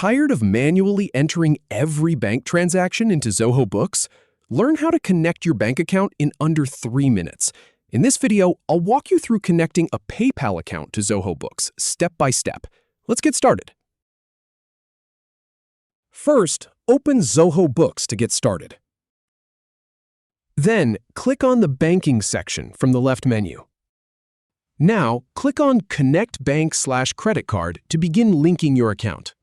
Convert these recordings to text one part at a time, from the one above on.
Tired of manually entering every bank transaction into Zoho Books? Learn how to connect your bank account in under 3 minutes. In this video, I'll walk you through connecting a PayPal account to Zoho Books, step by step. Let's get started. First, open Zoho Books to get started. Then, click on the Banking section from the left menu. Now, click on Connect Bank/Credit Card to begin linking your account.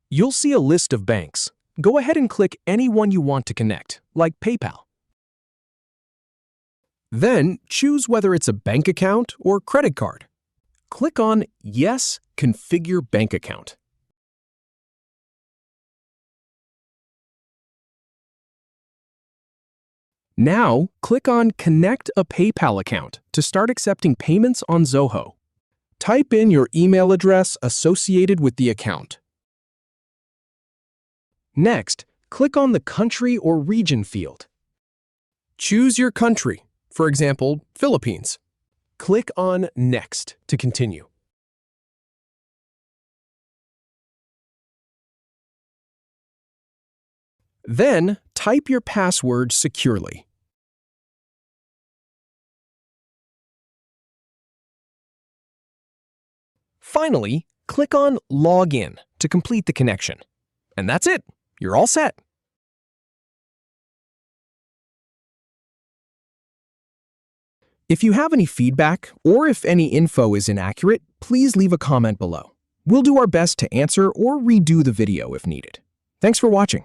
You'll see a list of banks. Go ahead and click any one you want to connect, like PayPal. Then, choose whether it's a bank account or credit card. Click on Yes, Configure Bank Account. Now, click on Connect a PayPal account to start accepting payments on Zoho. Type in your email address associated with the account. Next, click on the Country or Region field. Choose your country, for example, Philippines. Click on Next to continue. Then, type your password securely. Finally, click on Login to complete the connection. And that's it. You're all set. If you have any feedback or if any info is inaccurate, please leave a comment below. We'll do our best to answer or redo the video if needed. Thanks for watching.